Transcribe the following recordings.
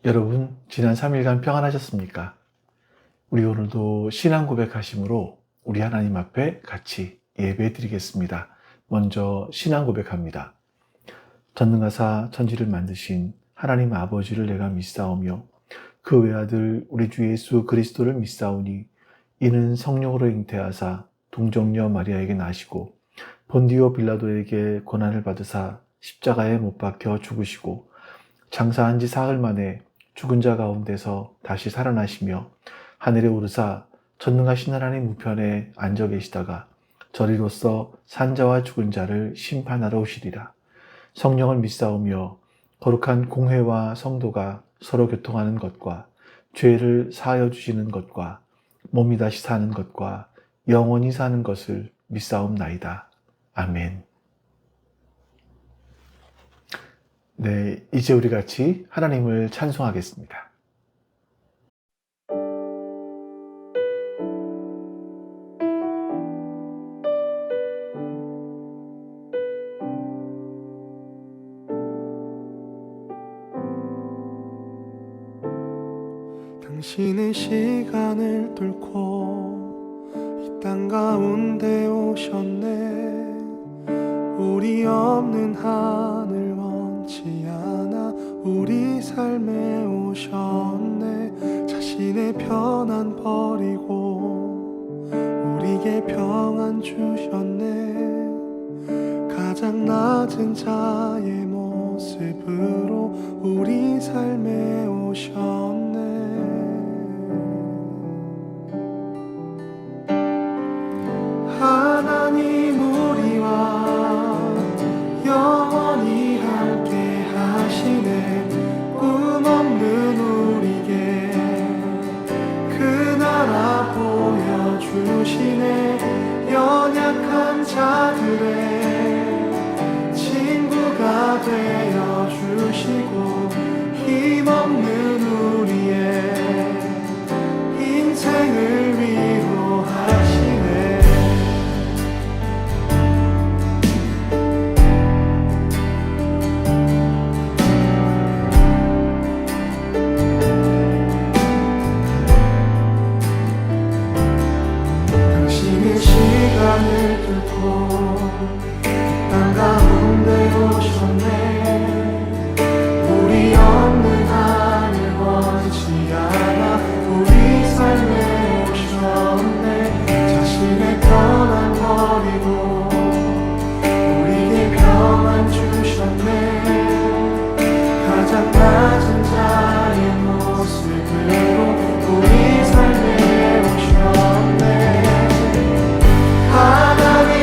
여러분, 지난 3일간 평안하셨습니까? 우리 오늘도 신앙 고백하심으로 우리 하나님 앞에 같이 예배 드리겠습니다. 먼저 신앙 고백합니다. 전능하사 천지를 만드신 하나님 아버지를 내가 믿사오며 그 외아들 우리 주 예수 그리스도를 믿사오니 이는 성령으로 잉태하사 동정녀 마리아에게 나시고 본디오 빌라도에게 고난을 받으사 십자가에 못 박혀 죽으시고 장사한 지 사흘 만에 죽은 자 가운데서 다시 살아나시며 하늘에 오르사 전능하신 하나님 우편에 앉아 계시다가 저리로서 산자와 죽은 자를 심판하러 오시리라. 성령을 믿사오며 거룩한 공회와 성도가 서로 교통하는 것과 죄를 사하여 주시는 것과 몸이 다시 사는 것과 영원히 사는 것을 믿사옵나이다. 아멘. 네, 이제 우리 같이 하나님을 찬송하겠습니다. 당신의 시간을 뚫고 이 땅 가운데 오셨네. 우리 없는 하늘 원치 않아 우리 삶에 오셨네. 자신의 편안 버리고 우리에게 평안 주셨네. 가장 낮은 자의 모습으로 우리 삶에 오셨네. 하나님 우리와 영원히 함께 하시네. 꿈 없는 우리에게 그 나라 보여주시네. 연약한 자들의 친구가 되어주시고 힘없는 우리의 인생을 위로하시네. 시간을 뚫고 땅 가운데 오셨네. 우리 없는 하늘 원치 않아 우리 삶에 오셨네. 자신의 편안 버리고 우리에게 평안 주셨네. 가장 낮은 자의 모습으로 우리 삶에 오셨네. 하나님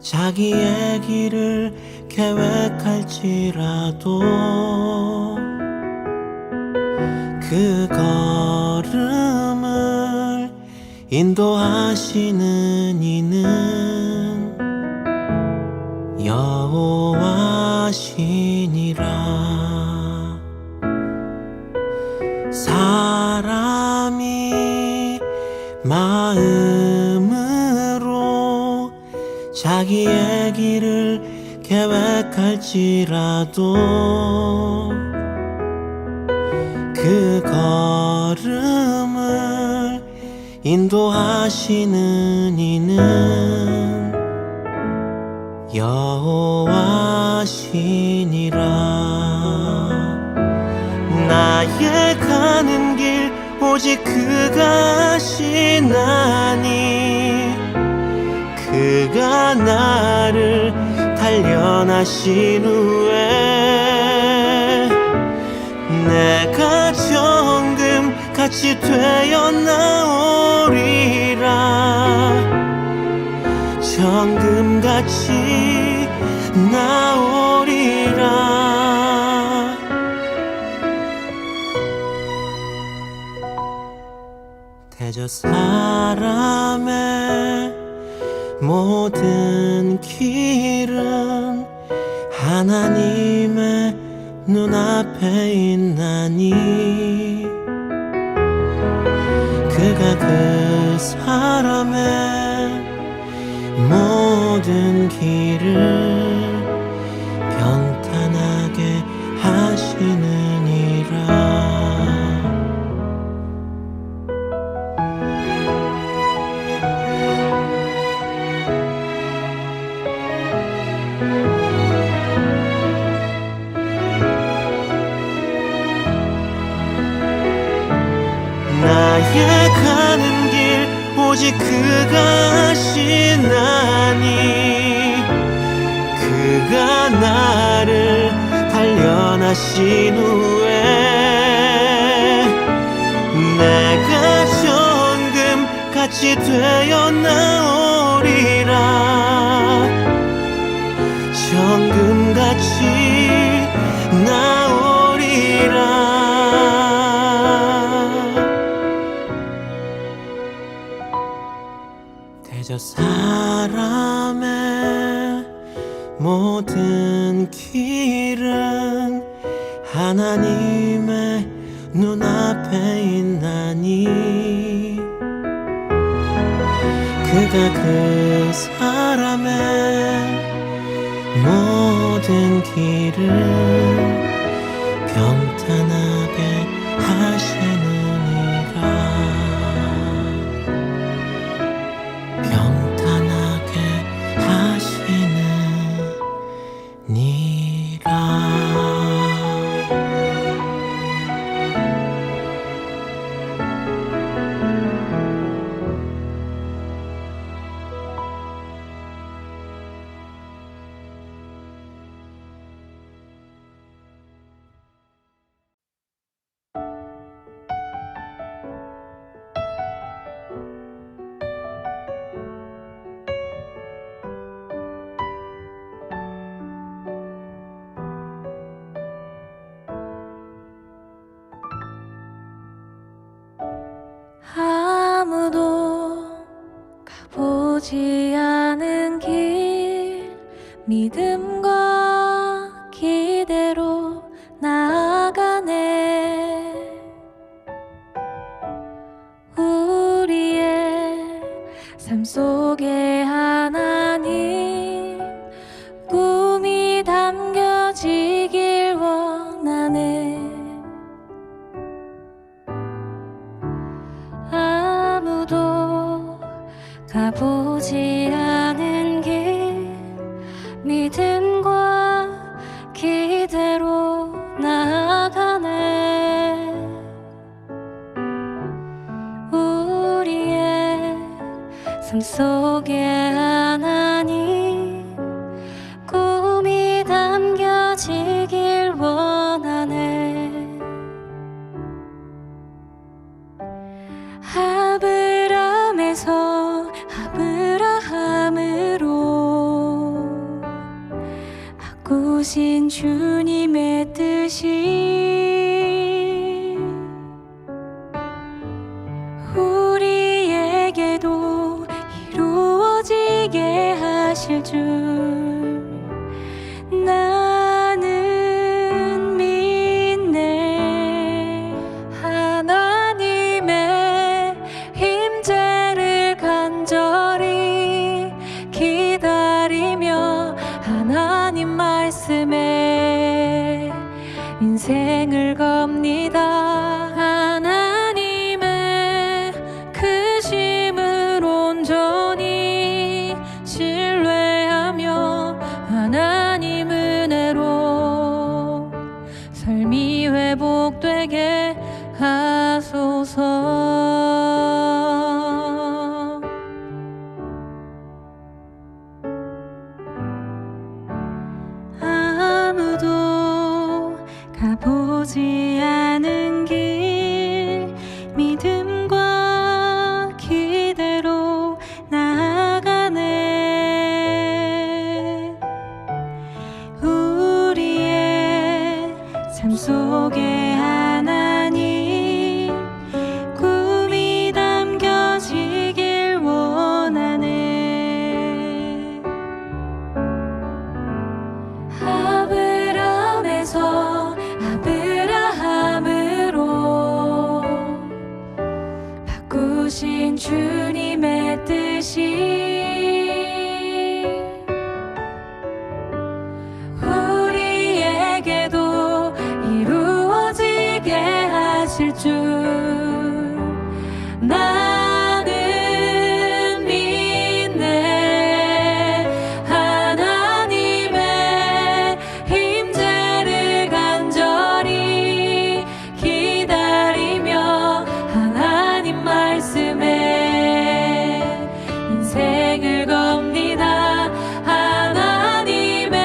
자기의 길을 계획할지라도 그 걸음을 인도하시는 이는 여호와시니라. 사람이 마음으로 자기의 길을 계획할지라도 그 걸음을 인도하시는 이는 여호와시니라. 나의 가는 길 오직 그가 아시나니 그가 나를 단련하신 후에 내가 정금같이 되어 나오리라. 정금같이 나오리라. 대저 사람의 모든 길은 하나님의 눈앞에 있나니 그가 그 사람의 모든 길을 평탄하게 하시느니라. 나의 가는 길 오직 그가 아시나니 그가 나를 단련하신 후에 내가 정금같이 되어 나오리라. 정금같이 나오리라. 대저 사람의 모든 길은 하나님의 눈앞에 있나니 그가 그 사람의 모든 길을 평탄하게 하시느니라. 평탄하게 하시느니라. 아무도 가보지 않은 길, 믿음과 기대로 나아가네. 우리의 삶 속에 하나님 꿈이 담겨지길 원하네. 아무도 가보지 않은 길, 믿음과 기대로 나아가네. 우리의 삶 속에 하나 바꾸신 주님의 뜻이 우리에게도 이루어지게 하실 줄 나는 믿네. 하나님의 임재를 간절히 기다리며 하나님 말씀에 인생을 겁니다. 하나님의 크심을 온전히 신뢰하며 하나님 은혜로 삶이 회복되게 하소서. 아무도 가보지 않은 길 믿음과 기대로 나아가네. 우리의 삶 속에 하나님 꿈이 담겨지길 원하네. 아브라함에서 아브라함으로 바꾸신 주님의 뜻이 우리에게도 이루어지게 하실 줄 나는 믿네. 하나님의 임재를 간절히 기다리며 하나님 말씀에 인생을 겁니다. 하나님의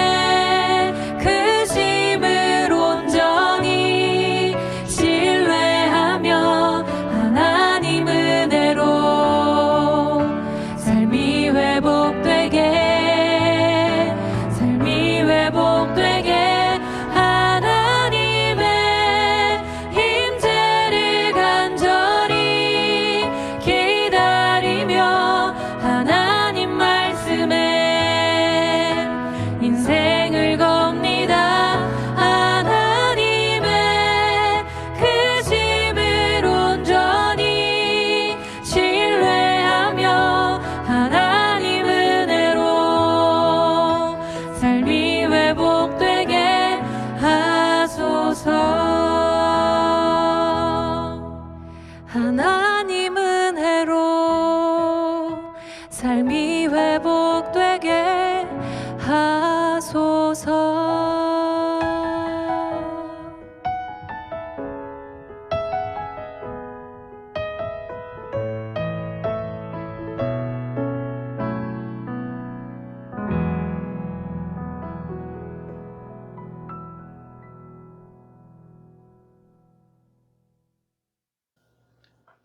크심을 온전히 신뢰하며 하나님 은혜로 삶이 회복되게 하나님의 임재를 간절히 기다리며 하나님 말씀에 인생을 겁니다. 하나님의 크심을 온전히 신뢰하며 하나님 은혜로 삶이 회복되게 하소서. 하나님 은혜로 삶이 회복되게 하소서.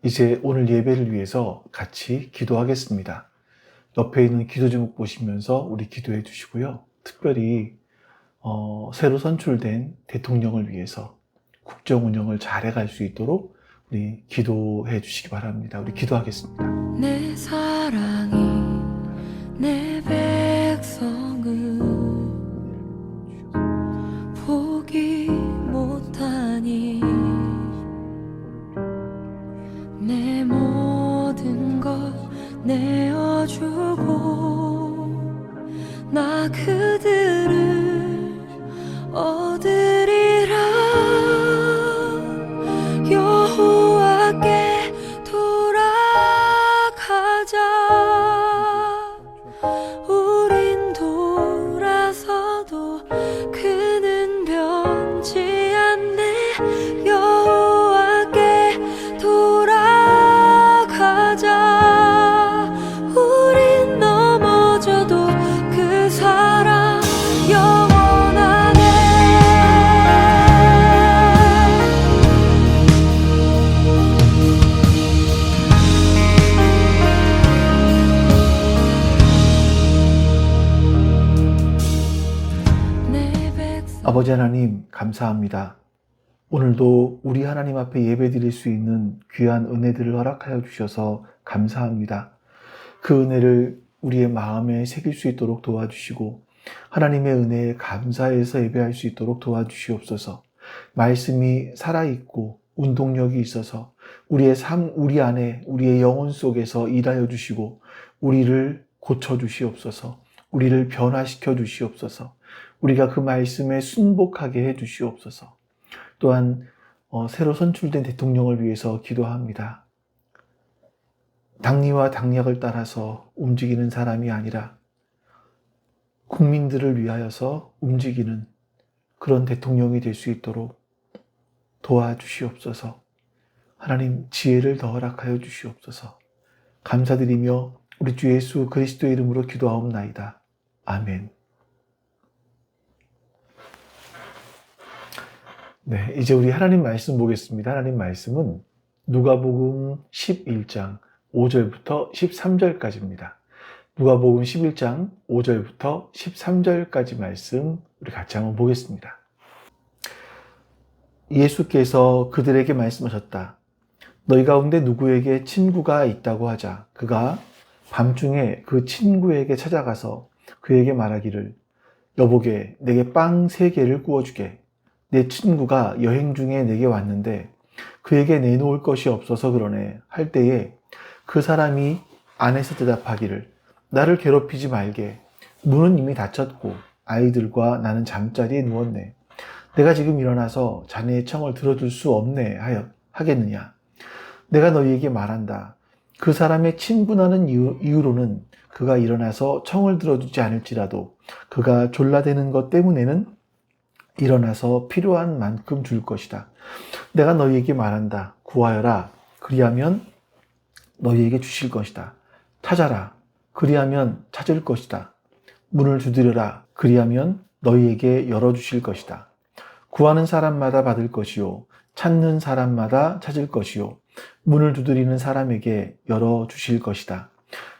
이제 오늘 예배를 위해서 같이 기도하겠습니다. 옆에 있는 기도 제목 보시면서 우리 기도해 주시고요. 특별히 새로 선출된 대통령을 위해서 국정 운영을 잘 해갈 수 있도록 우리 기도해 주시기 바랍니다. 우리 기도하겠습니다. 내 사랑이 내 백성을 보기 못하니 내 모든 것 내어주고 나 그들을 얻으리라. 여호와께 돌아가자. 우린 돌아서도 그는 변치 않네. 여호와께 돌아가자. 우린 넘어져도 그 사랑 영원하네. 아버지 하나님, 감사합니다. 오늘도 우리 하나님 앞에 예배 드릴 수 있는 귀한 은혜들을 허락하여 주셔서 감사합니다. 그 은혜를 우리의 마음에 새길 수 있도록 도와주시고 하나님의 은혜에 감사해서 예배할 수 있도록 도와주시옵소서. 말씀이 살아있고 운동력이 있어서 우리의 삶, 우리 안에, 우리의 영혼 속에서 일하여 주시고 우리를 고쳐주시옵소서. 우리를 변화시켜 주시옵소서. 우리가 그 말씀에 순복하게 해 주시옵소서. 또한 새로 선출된 대통령을 위해서 기도합니다. 당리와 당략을 따라서 움직이는 사람이 아니라 국민들을 위하여서 움직이는 그런 대통령이 될 수 있도록 도와주시옵소서. 하나님, 지혜를 더 허락하여 주시옵소서. 감사드리며 우리 주 예수 그리스도의 이름으로 기도하옵나이다. 아멘. 네, 이제 우리 하나님 말씀 보겠습니다. 하나님 말씀은 누가복음 11장 5절부터 13절까지입니다. 누가복음 11장 5절부터 13절까지 말씀 우리 같이 한번 보겠습니다. 예수께서 그들에게 말씀하셨다. 너희 가운데 누구에게 친구가 있다고 하자. 그가 밤중에 그 친구에게 찾아가서 그에게 말하기를 여보게 내게 빵 3개를 구워주게. 내 친구가 여행 중에 내게 왔는데 그에게 내놓을 것이 없어서 그러네 할 때에 그 사람이 안에서 대답하기를 나를 괴롭히지 말게. 문은 이미 닫혔고 아이들과 나는 잠자리에 누웠네. 내가 지금 일어나서 자네의 청을 들어줄 수 없네 하겠느냐. 내가 너희에게 말한다. 그 사람의 친분하는 이유로는 그가 일어나서 청을 들어주지 않을지라도 그가 졸라대는 것 때문에는 일어나서 필요한 만큼 줄 것이다. 내가 너희에게 말한다. 구하여라. 그리하면 너희에게 주실 것이다. 찾아라. 그리하면 찾을 것이다. 문을 두드려라. 그리하면 너희에게 열어주실 것이다. 구하는 사람마다 받을 것이요. 찾는 사람마다 찾을 것이요. 문을 두드리는 사람에게 열어주실 것이다.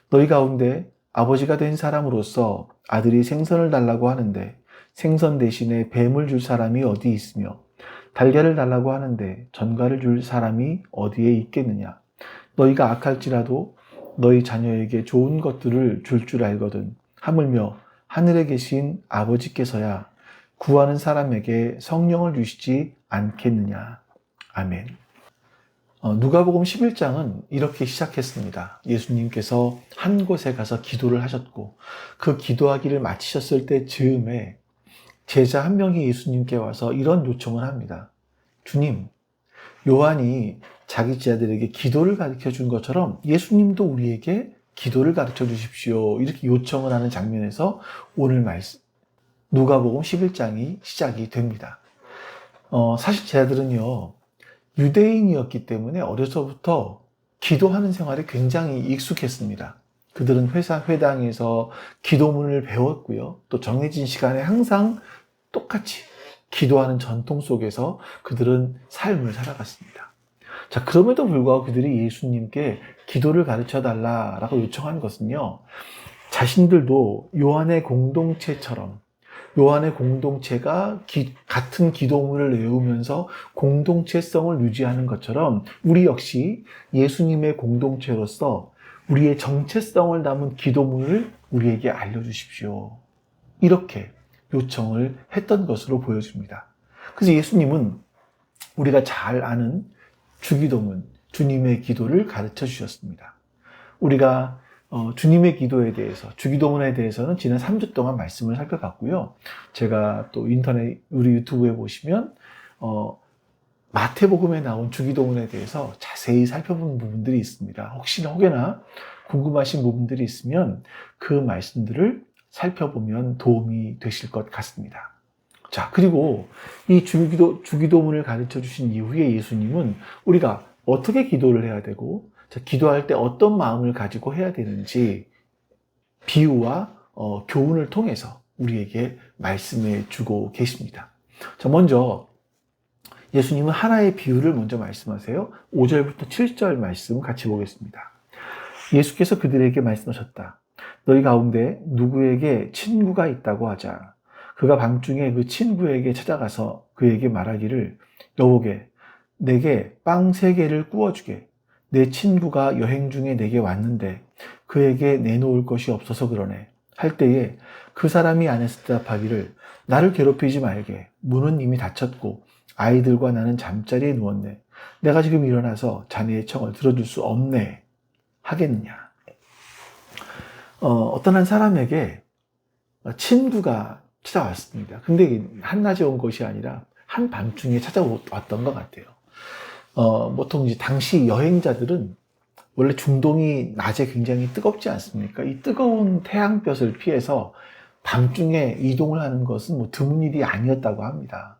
너희 가운데 아버지가 된 사람으로서 아들이 생선을 달라고 하는데 생선 대신에 뱀을 줄 사람이 어디 있으며 달걀을 달라고 하는데 전갈을 줄 사람이 어디에 있겠느냐. 너희가 악할지라도 너희 자녀에게 좋은 것들을 줄 줄 알거든. 하물며 하늘에 계신 아버지께서야 구하는 사람에게 성령을 주시지 않겠느냐. 아멘. 누가복음 11장은 이렇게 시작했습니다. 예수님께서 한 곳에 가서 기도를 하셨고 그 기도하기를 마치셨을 때 즈음에 제자 한 명이 예수님께 와서 이런 요청을 합니다. 주님, 요한이 자기 제자들에게 기도를 가르쳐 준 것처럼 예수님도 우리에게 기도를 가르쳐 주십시오. 이렇게 요청을 하는 장면에서 오늘 말씀 누가복음 11장이 시작이 됩니다. 사실 제자들은요, 유대인이었기 때문에 어려서부터 기도하는 생활에 굉장히 익숙했습니다. 그들은 회당에서 기도문을 배웠고요. 또 정해진 시간에 항상 똑같이 기도하는 전통 속에서 그들은 삶을 살아갔습니다. 자, 그럼에도 불구하고 그들이 예수님께 기도를 가르쳐 달라라고 요청한 것은요, 자신들도 요한의 공동체처럼 요한의 공동체가 같은 기도문을 외우면서 공동체성을 유지하는 것처럼 우리 역시 예수님의 공동체로서 우리의 정체성을 담은 기도문을 우리에게 알려주십시오. 이렇게 요청을 했던 것으로 보여집니다. 그래서 예수님은 우리가 잘 아는 주기도문, 주님의 기도를 가르쳐 주셨습니다. 우리가 주님의 기도에 대해서, 주기도문에 대해서는 지난 3주 동안 말씀을 살펴봤고요. 제가 또 인터넷, 우리 유튜브에 보시면 마태복음에 나온 주기도문에 대해서 자세히 살펴본 부분들이 있습니다. 혹여나 궁금하신 부분들이 있으면 그 말씀들을 살펴보면 도움이 되실 것 같습니다. 자, 그리고 이 주기도문을 가르쳐 주신 이후에 예수님은 우리가 어떻게 기도를 해야 되고 기도할 때 어떤 마음을 가지고 해야 되는지 비유와 교훈을 통해서 우리에게 말씀해 주고 계십니다. 자, 먼저 예수님은 하나의 비유를 먼저 말씀하세요. 5절부터 7절 말씀 같이 보겠습니다. 예수께서 그들에게 말씀하셨다. 너희 가운데 누구에게 친구가 있다고 하자. 그가 밤중에 그 친구에게 찾아가서 그에게 말하기를 여보게 내게 빵 3개를 구워주게. 내 친구가 여행 중에 내게 왔는데 그에게 내놓을 것이 없어서 그러네. 할 때에 그 사람이 안에서 대답하기를 나를 괴롭히지 말게. 문은 이미 닫혔고 아이들과 나는 잠자리에 누웠네. 내가 지금 일어나서 자네의 청을 들어줄 수 없네. 하겠느냐. 어떤 한 사람에게 친구가 찾아왔습니다. 근데 한낮에 온 것이 아니라 한밤중에 찾아왔던 것 같아요. 보통 이제 당시 여행자들은 원래 중동이 낮에 굉장히 뜨겁지 않습니까? 이 뜨거운 태양볕을 피해서 밤중에 이동을 하는 것은 뭐 드문 일이 아니었다고 합니다.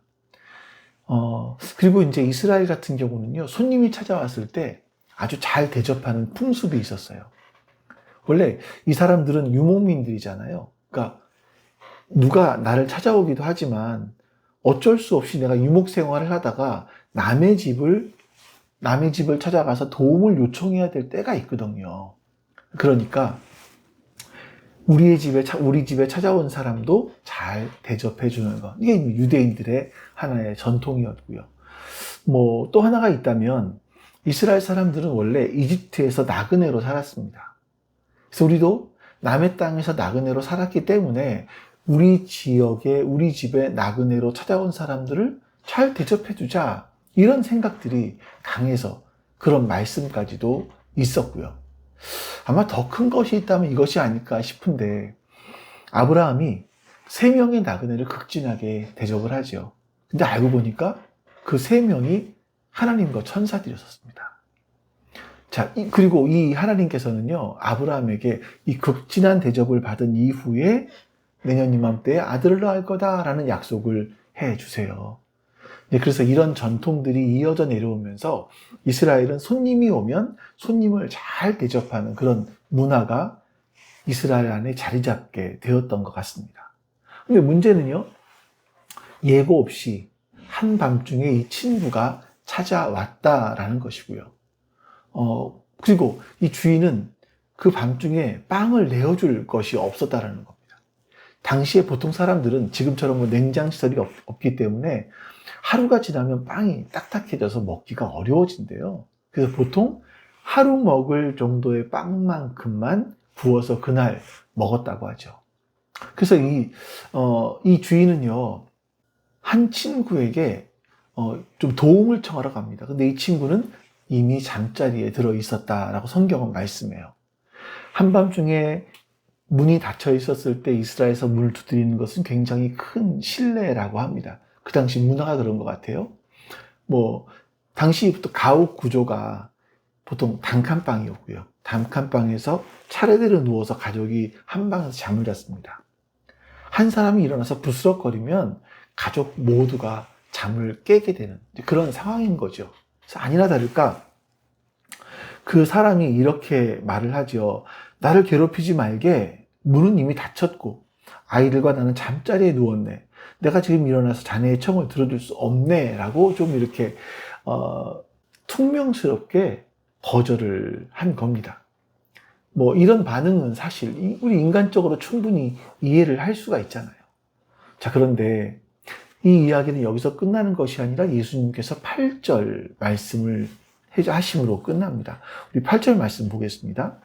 그리고 이제 이스라엘 같은 경우는요, 손님이 찾아왔을 때 아주 잘 대접하는 풍습이 있었어요. 원래 이 사람들은 유목민들이잖아요. 그러니까 누가 나를 찾아오기도 하지만 어쩔 수 없이 내가 유목 생활을 하다가 남의 집을 찾아가서 도움을 요청해야 될 때가 있거든요. 그러니까 우리 집에 찾아온 사람도 잘 대접해 주는 것. 이게 유대인들의 하나의 전통이었고요. 뭐 또 하나가 있다면 이스라엘 사람들은 원래 이집트에서 나그네로 살았습니다. 그래서 우리도 남의 땅에서 나그네로 살았기 때문에 우리 지역에, 우리 집에 나그네로 찾아온 사람들을 잘 대접해 주자. 이런 생각들이 강해서 그런 말씀까지도 있었고요. 아마 더 큰 것이 있다면 이것이 아닐까 싶은데 아브라함이 3명의 나그네를 극진하게 대접을 하죠. 근데 알고 보니까 그 3명이 하나님과 천사들이었습니다. 자, 그리고 이 하나님께서는요, 아브라함에게 이 극진한 대접을 받은 이후에 내년 이맘때에 아들을 낳을 거다라는 약속을 해 주세요. 그래서 이런 전통들이 이어져 내려오면서 이스라엘은 손님이 오면 손님을 잘 대접하는 그런 문화가 이스라엘 안에 자리 잡게 되었던 것 같습니다. 근데 문제는요, 예고 없이 한밤중에 이 친구가 찾아왔다라는 것이고요. 그리고 이 주인은 그 밤중에 빵을 내어줄 것이 없었다라는 겁니다. 당시에 보통 사람들은 지금처럼 뭐 냉장시설이 없기 때문에 하루가 지나면 빵이 딱딱해져서 먹기가 어려워진대요. 그래서 보통 하루 먹을 정도의 빵만큼만 구워서 그날 먹었다고 하죠. 그래서 이 주인은요, 한 친구에게 좀 도움을 청하러 갑니다. 근데 이 친구는 이미 잠자리에 들어 있었다라고 성경은 말씀해요. 한밤중에 문이 닫혀 있었을 때 이스라엘에서 문을 두드리는 것은 굉장히 큰 신뢰라고 합니다. 그 당시 문화가 그런 것 같아요. 뭐 당시부터 가옥 구조가 보통 단칸방이었고요. 단칸방에서 차례대로 누워서 가족이 한 방에서 잠을 잤습니다. 한 사람이 일어나서 부스럭거리면 가족 모두가 잠을 깨게 되는 그런 상황인 거죠. 그래서 아니나 다를까 그 사람이 이렇게 말을 하죠. 나를 괴롭히지 말게. 문은 이미 닫혔고 아이들과 나는 잠자리에 누웠네. 내가 지금 일어나서 자네의 청을 들어줄 수 없네. 라고 좀 이렇게 퉁명스럽게 거절을 한 겁니다. 뭐 이런 반응은 사실 우리 인간적으로 충분히 이해를 할 수가 있잖아요. 자, 그런데 이 이야기는 여기서 끝나는 것이 아니라 예수님께서 8절 말씀을 하심으로 끝납니다. 우리 8절 말씀 보겠습니다.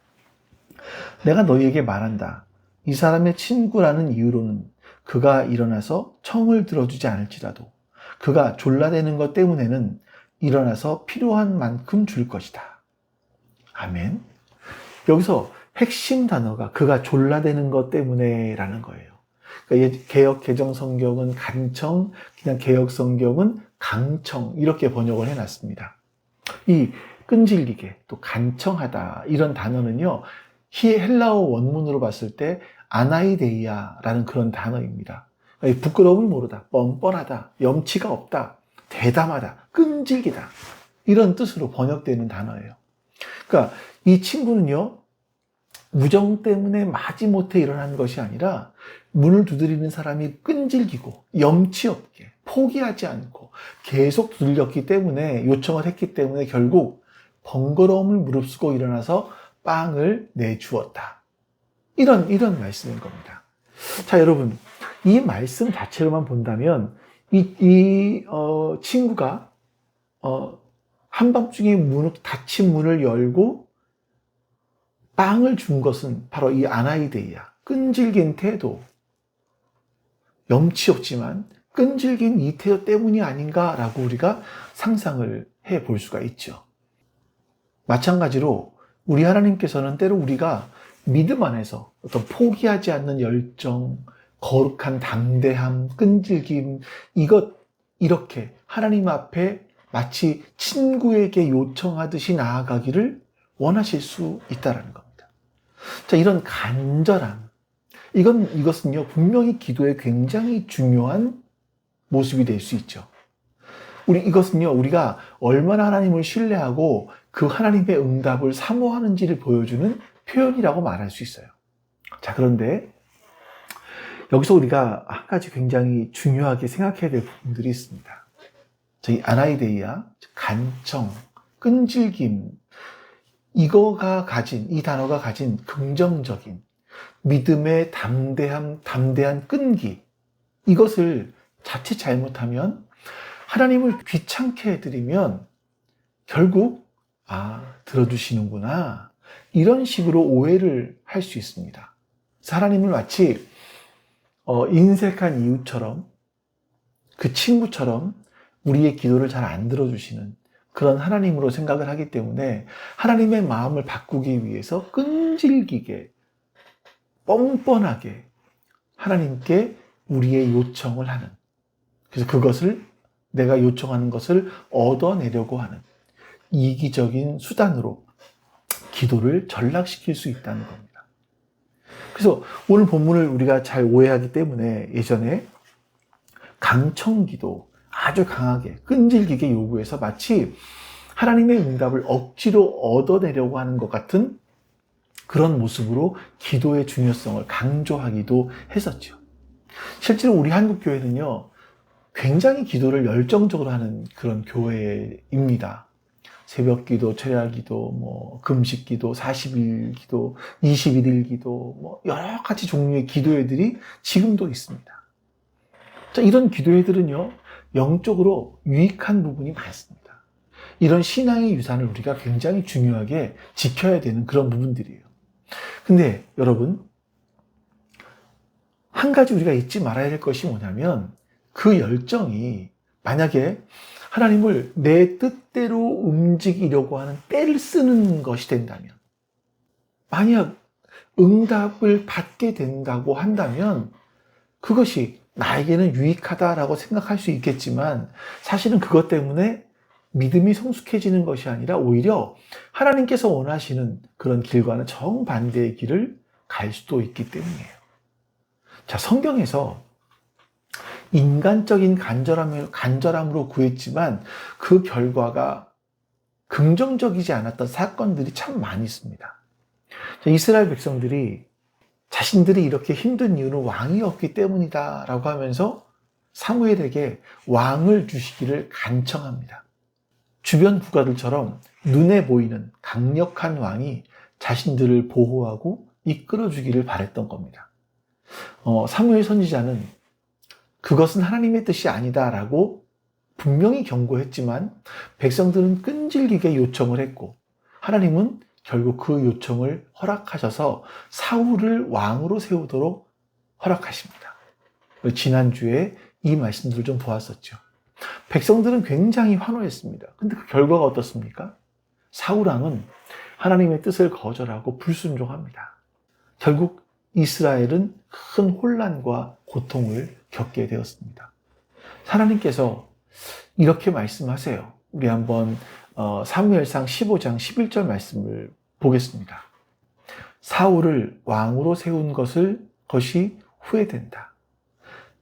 내가 너희에게 말한다. 이 사람의 친구라는 이유로는 그가 일어나서 청을 들어주지 않을지라도 그가 졸라대는 것 때문에는 일어나서 필요한 만큼 줄 것이다. 아멘. 여기서 핵심 단어가 그가 졸라대는 것 때문에 라는 거예요. 그러니까 개역 개정 성경은 간청, 그냥 개역 성경은 강청 이렇게 번역을 해놨습니다. 이 끈질기게 또 간청하다 이런 단어는요, 헬라어 원문으로 봤을 때 아나이데이아라는 그런 단어입니다. 부끄러움을 모르다, 뻔뻔하다, 염치가 없다, 대담하다, 끈질기다 이런 뜻으로 번역되는 단어예요. 그러니까 이 친구는요, 우정 때문에 마지못해 일어난 것이 아니라 문을 두드리는 사람이 끈질기고 염치 없게 포기하지 않고 계속 두들겼기 때문에, 요청을 했기 때문에 결국 번거로움을 무릅쓰고 일어나서 빵을 내주었다. 이런 말씀인 겁니다. 자, 여러분, 이 말씀 자체로만 본다면 친구가 한밤중에 닫힌 문을 열고 빵을 준 것은 바로 이 아나이데이야. 끈질긴 태도, 염치 없지만 끈질긴 이 태도 때문이 아닌가라고 우리가 상상을 해볼 수가 있죠. 마찬가지로 우리 하나님께서는 때로 우리가 믿음 안에서 어떤 포기하지 않는 열정, 거룩한 담대함, 끈질김, 이렇게 하나님 앞에 마치 친구에게 요청하듯이 나아가기를 원하실 수 있다는 겁니다. 자, 이런 간절함, 이것은요, 분명히 기도에 굉장히 중요한 모습이 될 수 있죠. 이것은요, 우리가 얼마나 하나님을 신뢰하고 그 하나님의 응답을 사모하는지를 보여주는 표현이라고 말할 수 있어요. 자, 그런데 여기서 우리가 한 가지 굉장히 중요하게 생각해야 될 부분들이 있습니다. 이 아나이데이아, 간청, 끈질김, 이 단어가 가진 긍정적인 믿음의 담대한 끈기, 이것을 자칫 잘못하면 하나님을 귀찮게 해드리면 결국 들어주시는구나, 이런 식으로 오해를 할 수 있습니다. 그래서 하나님을 마치 인색한 이웃처럼, 그 친구처럼 우리의 기도를 잘 안 들어주시는 그런 하나님으로 생각을 하기 때문에 하나님의 마음을 바꾸기 위해서 끈질기게, 뻔뻔하게 하나님께 우리의 요청을 하는, 그래서 내가 요청하는 것을 얻어내려고 하는 이기적인 수단으로 기도를 전락시킬 수 있다는 겁니다. 그래서 오늘 본문을 우리가 잘 오해하기 때문에 예전에 강청기도 아주 강하게 끈질기게 요구해서 마치 하나님의 응답을 억지로 얻어내려고 하는 것 같은 그런 모습으로 기도의 중요성을 강조하기도 했었죠. 실제로 우리 한국교회는요, 굉장히 기도를 열정적으로 하는 그런 교회입니다. 새벽 기도, 철야 기도, 금식 기도, 40일 기도, 21일 기도, 여러 가지 종류의 기도회들이 지금도 있습니다. 자, 이런 기도회들은요, 영적으로 유익한 부분이 많습니다. 이런 신앙의 유산을 우리가 굉장히 중요하게 지켜야 되는 그런 부분들이에요. 근데 여러분, 한 가지 우리가 잊지 말아야 될 것이 뭐냐면, 그 열정이 만약에 하나님을 내 뜻대로 움직이려고 하는 때를 쓰는 것이 된다면, 만약 응답을 받게 된다고 한다면 그것이 나에게는 유익하다라고 생각할 수 있겠지만, 사실은 그것 때문에 믿음이 성숙해지는 것이 아니라 오히려 하나님께서 원하시는 그런 길과는 정반대의 길을 갈 수도 있기 때문이에요. 자, 성경에서 인간적인 간절함으로 구했지만 그 결과가 긍정적이지 않았던 사건들이 참 많이 있습니다. 자, 이스라엘 백성들이 자신들이 이렇게 힘든 이유는 왕이 없기 때문이다 라고 하면서 사무엘에게 왕을 주시기를 간청합니다. 주변 국가들처럼 눈에 보이는 강력한 왕이 자신들을 보호하고 이끌어주기를 바랬던 겁니다. 사무엘 선지자는 그것은 하나님의 뜻이 아니다라고 분명히 경고했지만 백성들은 끈질기게 요청을 했고, 하나님은 결국 그 요청을 허락하셔서 사울을 왕으로 세우도록 허락하십니다. 지난주에 이 말씀들을 좀 보았었죠. 백성들은 굉장히 환호했습니다. 근데 그 결과가 어떻습니까? 사울왕은 하나님의 뜻을 거절하고 불순종합니다. 결국 이스라엘은 큰 혼란과 고통을 겪게 되었습니다. 하나님께서 이렇게 말씀하세요. 우리 한번 사무엘상 15장 11절 말씀을 보겠습니다. 사울을 왕으로 세운 것이 후회된다.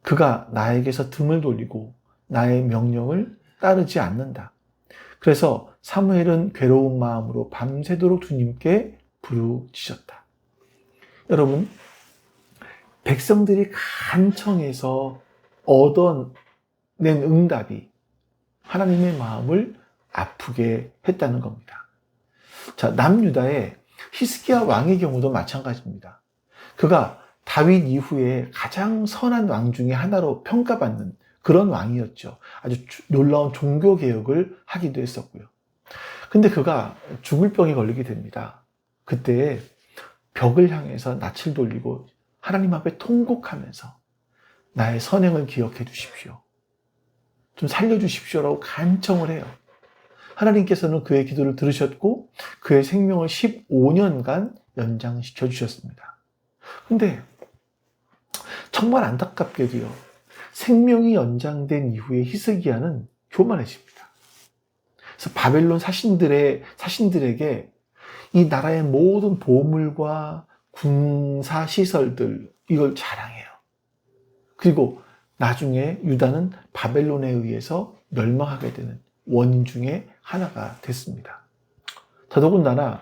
그가 나에게서 등을 돌리고 나의 명령을 따르지 않는다. 그래서 사무엘은 괴로운 마음으로 밤새도록 주님께 부르짖었다. 여러분, 백성들이 간청해서 얻어낸 응답이 하나님의 마음을 아프게 했다는 겁니다. 자, 남유다의 히스기야 왕의 경우도 마찬가지입니다. 그가 다윗 이후에 가장 선한 왕 중에 하나로 평가받는 그런 왕이었죠. 아주 놀라운 종교개혁을 하기도 했었고요. 근데 그가 죽을 병에 걸리게 됩니다. 그때 벽을 향해서 낯을 돌리고 하나님 앞에 통곡하면서 나의 선행을 기억해 주십시오. 좀 살려주십시오라고 간청을 해요. 하나님께서는 그의 기도를 들으셨고 그의 생명을 15년간 연장시켜 주셨습니다. 근데 정말 안타깝게도요. 생명이 연장된 이후에 히스기야는 교만해집니다. 그래서 바벨론 사신들에게 이 나라의 모든 보물과 군사 시설들 이걸 자랑해요. 그리고 나중에 유다는 바벨론에 의해서 멸망하게 되는 원인 중에 하나가 됐습니다. 더더군다나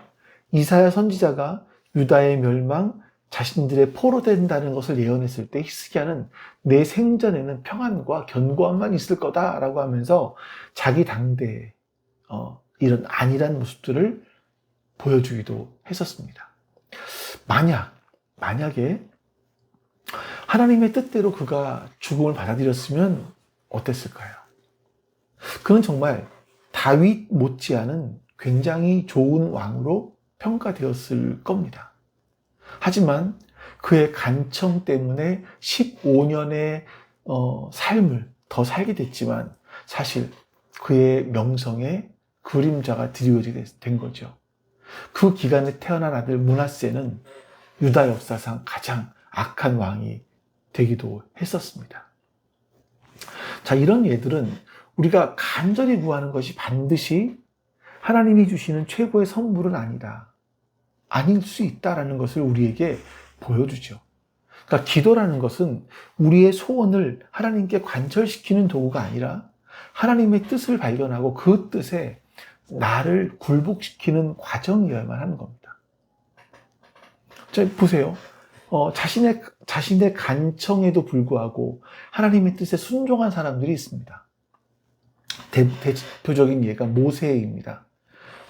이사야 선지자가 유다의 멸망, 자신들의 포로된다는 것을 예언했을 때 히스기야는 내 생전에는 평안과 견고함만 있을 거다라고 하면서 자기 당대에 이런 안일한 모습들을 보여주기도 했었습니다. 만약에 하나님의 뜻대로 그가 죽음을 받아들였으면 어땠을까요? 그는 정말 다윗 못지않은 굉장히 좋은 왕으로 평가되었을 겁니다. 하지만 그의 간청 때문에 15년의 삶을 더 살게 됐지만 사실 그의 명성에 그림자가 드리워지게 된 거죠. 그 기간에 태어난 아들 므낫세는 유다 역사상 가장 악한 왕이 되기도 했었습니다. 자, 이런 예들은 우리가 간절히 구하는 것이 반드시 하나님이 주시는 최고의 선물은 아닐 수 있다라는 것을 우리에게 보여주죠. 그러니까 기도라는 것은 우리의 소원을 하나님께 관철시키는 도구가 아니라 하나님의 뜻을 발견하고 그 뜻에 나를 굴복시키는 과정이어야만 하는 겁니다. 자, 보세요. 자신의 간청에도 불구하고 하나님의 뜻에 순종한 사람들이 있습니다. 대표적인 예가 모세입니다.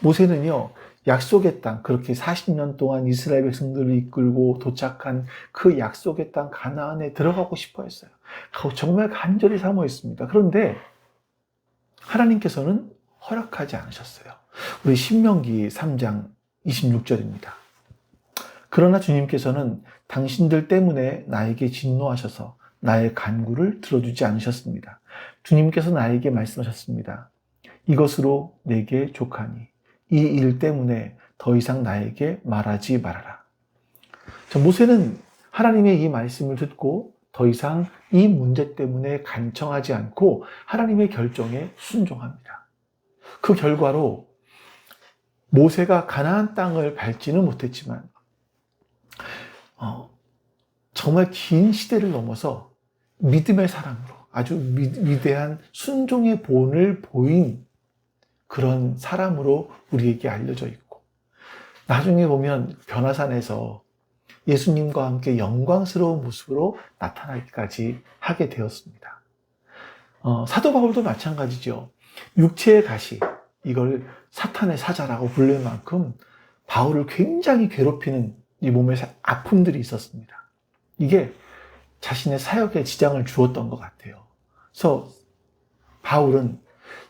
모세는요, 약속의 땅, 그렇게 40년 동안 이스라엘 백성들을 이끌고 도착한 그 약속의 땅 가나안에 들어가고 싶어 했어요. 정말 간절히 사모했습니다. 그런데 하나님께서는 허락하지 않으셨어요. 우리 신명기 3장 26절입니다. 그러나 주님께서는 당신들 때문에 나에게 진노하셔서 나의 간구를 들어주지 않으셨습니다. 주님께서 나에게 말씀하셨습니다. 이것으로 내게 족하니 이 일 때문에 더 이상 나에게 말하지 말아라. 모세는 하나님의 이 말씀을 듣고 더 이상 이 문제 때문에 간청하지 않고 하나님의 결정에 순종합니다. 그 결과로 모세가 가나안 땅을 밟지는 못했지만 정말 긴 시대를 넘어서 믿음의 사람으로 아주 위대한 순종의 본을 보인 그런 사람으로 우리에게 알려져 있고, 나중에 보면 변화산에서 예수님과 함께 영광스러운 모습으로 나타나기까지 하게 되었습니다. 사도 바울도 마찬가지죠. 육체의 가시, 이걸 사탄의 사자라고 부를 만큼 바울을 굉장히 괴롭히는 이 몸의 아픔들이 있었습니다. 이게 자신의 사역에 지장을 주었던 것 같아요. 그래서 바울은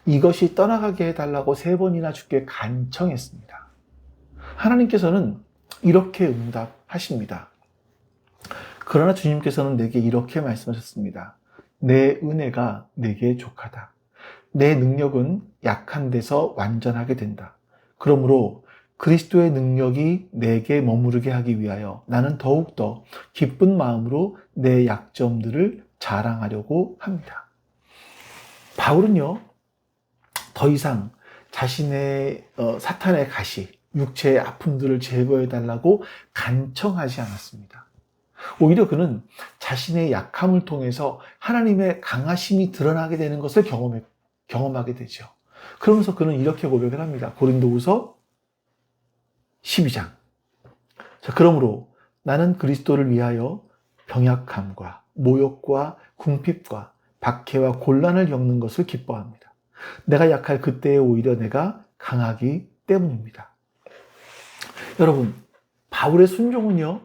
이것이 떠나가게 해달라고 3번이나 주께 간청했습니다. 하나님께서는 이렇게 응답하십니다. 그러나 주님께서는 내게 이렇게 말씀하셨습니다. 내 은혜가 내게 족하다. 내 능력은 약한 데서 완전하게 된다. 그러므로 그리스도의 능력이 내게 머무르게 하기 위하여 나는 더욱더 기쁜 마음으로 내 약점들을 자랑하려고 합니다. 바울은요, 더 이상 자신의 사탄의 가시, 육체의 아픔들을 제거해달라고 간청하지 않았습니다. 오히려 그는 자신의 약함을 통해서 하나님의 강하심이 드러나게 되는 것을 경험하게 되죠. 그러면서 그는 이렇게 고백을 합니다. 고린도후서 12장. 자, 그러므로 나는 그리스도를 위하여 병약함과 모욕과 궁핍과 박해와 곤란을 겪는 것을 기뻐합니다. 내가 약할 그때에 오히려 내가 강하기 때문입니다. 여러분, 바울의 순종은요,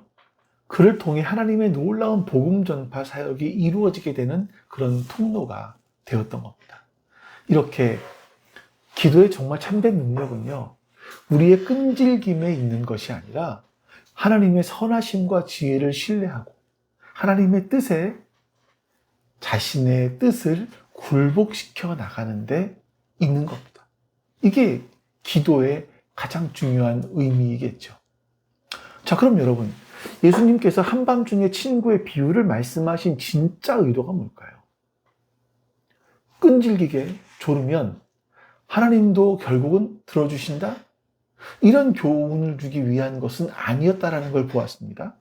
그를 통해 하나님의 놀라운 복음 전파 사역이 이루어지게 되는 그런 통로가 되었던 겁니다. 이렇게 기도의 정말 참된 능력은요, 우리의 끈질김에 있는 것이 아니라 하나님의 선하심과 지혜를 신뢰하고 하나님의 뜻에 자신의 뜻을 굴복시켜 나가는데 있는 겁니다. 이게 기도의 가장 중요한 의미이겠죠. 자, 그럼 여러분, 예수님께서 한밤중에 친구의 비유를 말씀하신 진짜 의도가 뭘까요? 끈질기게 졸으면 하나님도 결국은 들어주신다? 이런 교훈을 주기 위한 것은 아니었다라는 걸 보았습니다.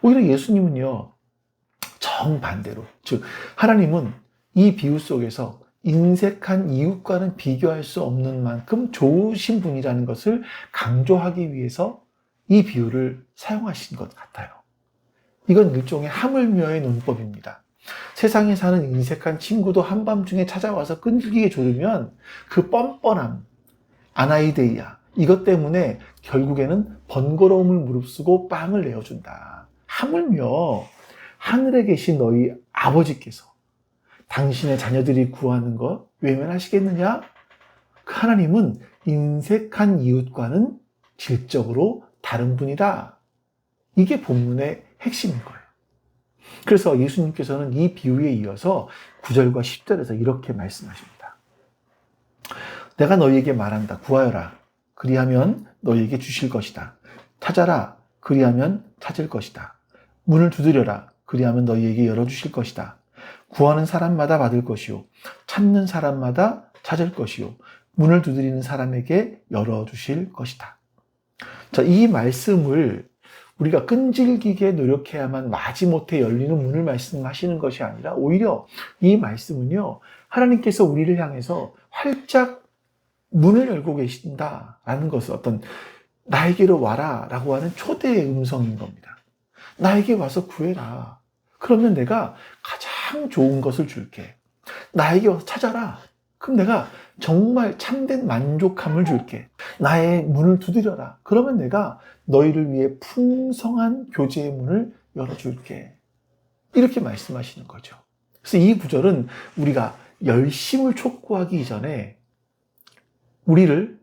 오히려 예수님은요, 정반대로, 즉 하나님은 이 비유 속에서 인색한 이웃과는 비교할 수 없는 만큼 좋으신 분이라는 것을 강조하기 위해서 이 비유를 사용하신 것 같아요. 이건 일종의 하물며의 논법입니다. 세상에 사는 인색한 친구도 한밤중에 찾아와서 끈질기게 조르면 그 뻔뻔함, 아나이데이아, 이것 때문에 결국에는 번거로움을 무릅쓰고 빵을 내어준다. 하물며 하늘에 계신 너희 아버지께서 당신의 자녀들이 구하는 것 외면하시겠느냐? 그 하나님은 인색한 이웃과는 질적으로 다른 분이다. 이게 본문의 핵심인 거예요. 그래서 예수님께서는 이 비유에 이어서 9절과 10절에서 이렇게 말씀하십니다. 내가 너희에게 말한다. 구하여라. 그리하면 너희에게 주실 것이다. 찾아라. 그리하면 찾을 것이다. 문을 두드려라. 그리하면 너희에게 열어주실 것이다. 구하는 사람마다 받을 것이요. 찾는 사람마다 찾을 것이요. 문을 두드리는 사람에게 열어주실 것이다. 자, 이 말씀을 우리가 끈질기게 노력해야만 마지못해 열리는 문을 말씀하시는 것이 아니라 오히려 이 말씀은요, 하나님께서 우리를 향해서 활짝 문을 열고 계신다라는 것을 어떤 나에게로 와라 라고 하는 초대의 음성인 겁니다. 나에게 와서 구해라. 그러면 내가 가장 좋은 것을 줄게. 나에게 와서 찾아라. 그럼 내가 정말 참된 만족함을 줄게. 나의 문을 두드려라. 그러면 내가 너희를 위해 풍성한 교제의 문을 열어줄게. 이렇게 말씀하시는 거죠. 그래서 이 구절은 우리가 열심을 촉구하기 이전에 우리를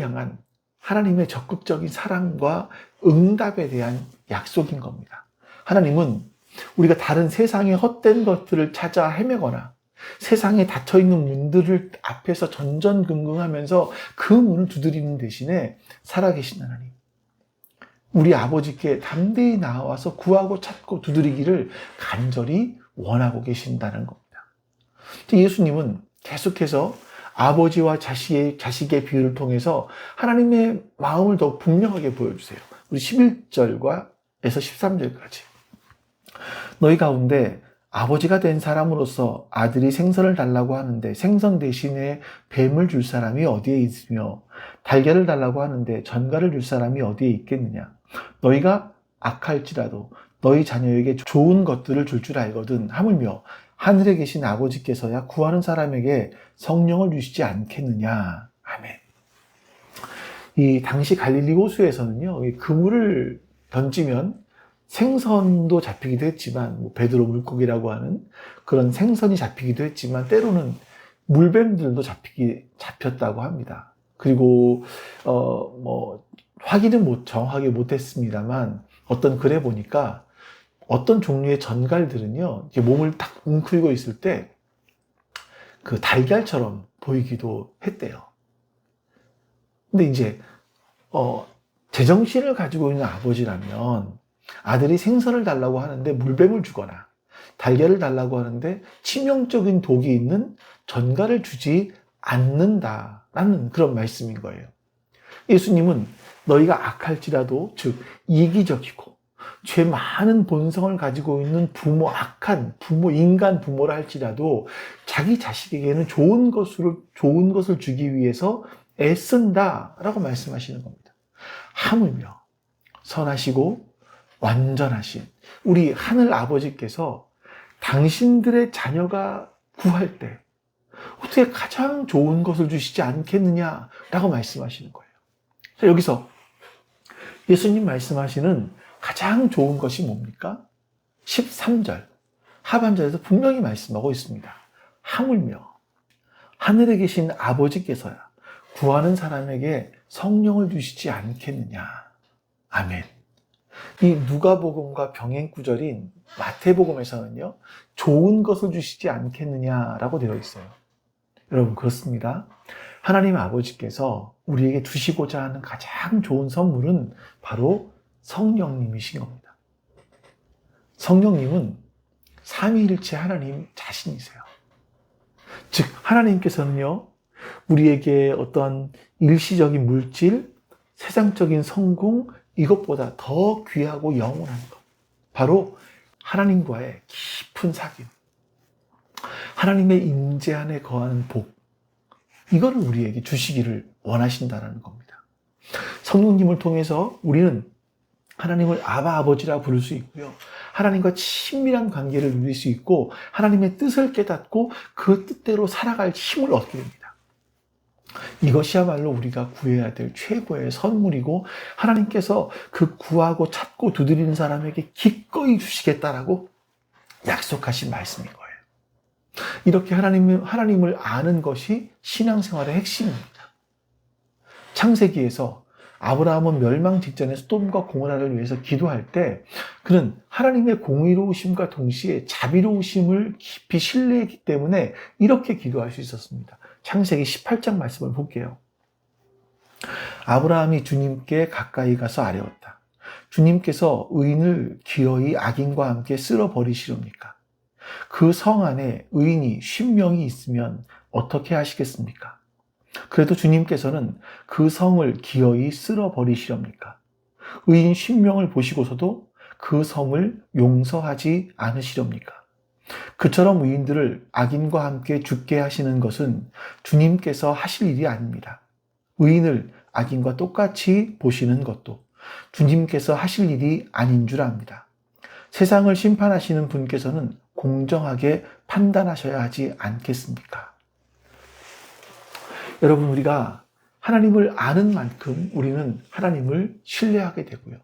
향한 하나님의 적극적인 사랑과 응답에 대한 약속인 겁니다. 하나님은 우리가 다른 세상의 헛된 것들을 찾아 헤매거나 세상에 닫혀있는 문들을 앞에서 전전긍긍하면서 그 문을 두드리는 대신에 살아계신 하나님, 우리 아버지께 담대히 나와서 구하고 찾고 두드리기를 간절히 원하고 계신다는 겁니다. 예수님은 계속해서 아버지와 자식의 비유를 통해서 하나님의 마음을 더 분명하게 보여주세요. 우리 11절과 에서 13절까지. 너희 가운데 아버지가 된 사람으로서 아들이 생선을 달라고 하는데 생선 대신에 뱀을 줄 사람이 어디에 있으며 달걀을 달라고 하는데 전갈을 줄 사람이 어디에 있겠느냐? 너희가 악할지라도 너희 자녀에게 좋은 것들을 줄 줄 알거든. 하물며 하늘에 계신 아버지께서야 구하는 사람에게 성령을 주시지 않겠느냐? 아멘. 이 당시 갈릴리 호수에서는요, 그물을 던지면 생선도 잡히기도 했지만, 베드로 물고기라고 하는 그런 생선이 잡히기도 했지만, 때로는 물뱀들도 잡혔다고 합니다. 그리고, 확인은 정확하게 못했습니다만, 어떤 글에 보니까 어떤 종류의 전갈들은요, 이렇게 몸을 딱 웅크리고 있을 때, 그 달걀처럼 보이기도 했대요. 근데 이제, 제정신을 가지고 있는 아버지라면, 아들이 생선을 달라고 하는데 물뱀을 주거나 달걀을 달라고 하는데 치명적인 독이 있는 전갈을 주지 않는다라는 그런 말씀인 거예요. 예수님은 너희가 악할지라도, 즉 이기적이고 죄 많은 본성을 가지고 있는 악한 부모, 인간 부모라 할지라도 자기 자식에게는 좋은 것을 주기 위해서 애쓴다라고 말씀하시는 겁니다. 하물며 선하시고 완전하신 우리 하늘 아버지께서 당신들의 자녀가 구할 때 어떻게 가장 좋은 것을 주시지 않겠느냐라고 말씀하시는 거예요. 자, 여기서 예수님 말씀하시는 가장 좋은 것이 뭡니까? 13절 하반절에서 분명히 말씀하고 있습니다. 하물며 하늘에 계신 아버지께서야 구하는 사람에게 성령을 주시지 않겠느냐. 아멘. 이 누가복음과 병행 구절인 마태복음에서는요, 좋은 것을 주시지 않겠느냐라고 되어 있어요. 여러분, 그렇습니다. 하나님 아버지께서 우리에게 주시고자 하는 가장 좋은 선물은 바로 성령님이신 겁니다. 성령님은 삼위일체 하나님 자신이세요. 즉, 하나님께서는요, 우리에게 어떤 일시적인 물질, 세상적인 성공, 이것보다 더 귀하고 영원한 것, 바로 하나님과의 깊은 사귐, 하나님의 임재 안에 거하는 복, 이거를 우리에게 주시기를 원하신다는 겁니다. 성령님을 통해서 우리는 하나님을 아바 아버지라 부를 수 있고요, 하나님과 친밀한 관계를 누릴 수 있고, 하나님의 뜻을 깨닫고 그 뜻대로 살아갈 힘을 얻게 됩니다. 이것이야말로 우리가 구해야 될 최고의 선물이고, 하나님께서 그 구하고 찾고 두드리는 사람에게 기꺼이 주시겠다라고 약속하신 말씀인 거예요. 이렇게 하나님을 아는 것이 신앙생활의 핵심입니다. 창세기에서 아브라함은 멸망 직전에 소돔과 고모라를 위해서 기도할 때 그는 하나님의 공의로우심과 동시에 자비로우심을 깊이 신뢰했기 때문에 이렇게 기도할 수 있었습니다. 창세기 18장 말씀을 볼게요. 아브라함이 주님께 가까이 가서 아뢰었다. 주님께서 의인을 기어이 악인과 함께 쓸어버리시렵니까? 그 성 안에 의인이 50명이 있으면 어떻게 하시겠습니까? 그래도 주님께서는 그 성을 기어이 쓸어버리시렵니까? 의인 10명을 보시고서도 그 성을 용서하지 않으시렵니까? 그처럼 의인들을 악인과 함께 죽게 하시는 것은 주님께서 하실 일이 아닙니다. 의인을 악인과 똑같이 보시는 것도 주님께서 하실 일이 아닌 줄 압니다. 세상을 심판하시는 분께서는 공정하게 판단하셔야 하지 않겠습니까? 여러분, 우리가 하나님을 아는 만큼 우리는 하나님을 신뢰하게 되고요,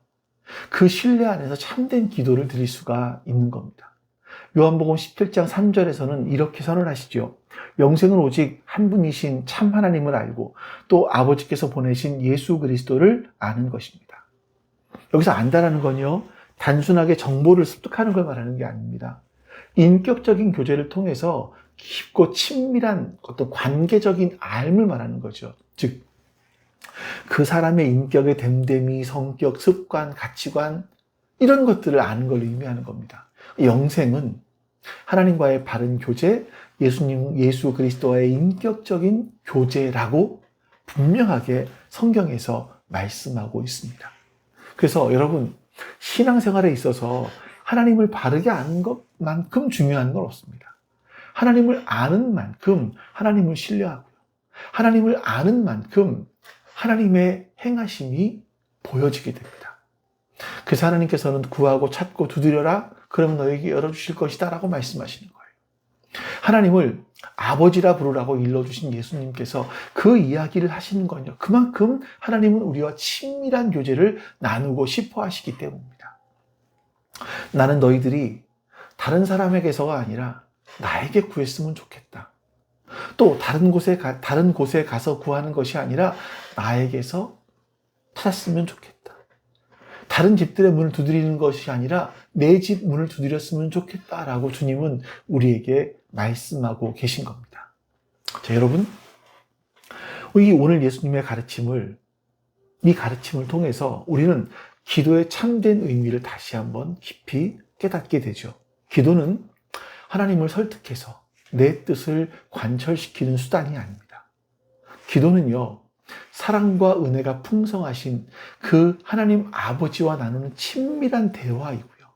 그 신뢰 안에서 참된 기도를 드릴 수가 있는 겁니다. 요한복음 17장 3절에서는 이렇게 선언하시죠. 영생은 오직 한 분이신 참 하나님을 알고 또 아버지께서 보내신 예수 그리스도를 아는 것입니다. 여기서 안다라는 건요, 단순하게 정보를 습득하는 걸 말하는 게 아닙니다. 인격적인 교제를 통해서 깊고 친밀한 어떤 관계적인 알을 말하는 거죠. 즉, 그 사람의 인격의 됨됨이, 성격, 습관, 가치관, 이런 것들을 아는 걸 의미하는 겁니다. 영생은 하나님과의 바른 교제, 예수 그리스도와의 인격적인 교제라고 분명하게 성경에서 말씀하고 있습니다. 그래서 여러분, 신앙생활에 있어서 하나님을 바르게 아는 것만큼 중요한 건 없습니다. 하나님을 아는 만큼 하나님을 신뢰하고요, 하나님을 아는 만큼 하나님의 행하심이 보여지게 됩니다. 그래서 하나님께서는 구하고 찾고 두드려라, 그러면 너에게 열어주실 것이다 라고 말씀하시는 거예요. 하나님을 아버지라 부르라고 일러주신 예수님께서 그 이야기를 하시는 건요, 그만큼 하나님은 우리와 친밀한 교제를 나누고 싶어 하시기 때문입니다. 나는 너희들이 다른 사람에게서가 아니라 나에게 구했으면 좋겠다. 또 다른 곳에 가서 구하는 것이 아니라 나에게서 찾았으면 좋겠다. 다른 집들의 문을 두드리는 것이 아니라 내 집 문을 두드렸으면 좋겠다라고 주님은 우리에게 말씀하고 계신 겁니다. 자, 여러분, 오늘 예수님의 이 가르침을 통해서 우리는 기도의 참된 의미를 다시 한번 깊이 깨닫게 되죠. 기도는 하나님을 설득해서 내 뜻을 관철시키는 수단이 아닙니다. 기도는요, 사랑과 은혜가 풍성하신 그 하나님 아버지와 나누는 친밀한 대화이고요,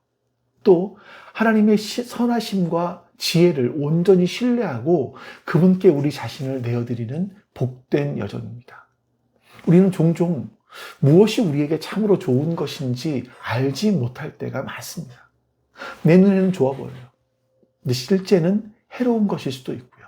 또 하나님의 선하심과 지혜를 온전히 신뢰하고 그분께 우리 자신을 내어드리는 복된 여정입니다. 우리는 종종 무엇이 우리에게 참으로 좋은 것인지 알지 못할 때가 많습니다. 내 눈에는 좋아 보여요. 근데 실제는 해로운 것일 수도 있고요,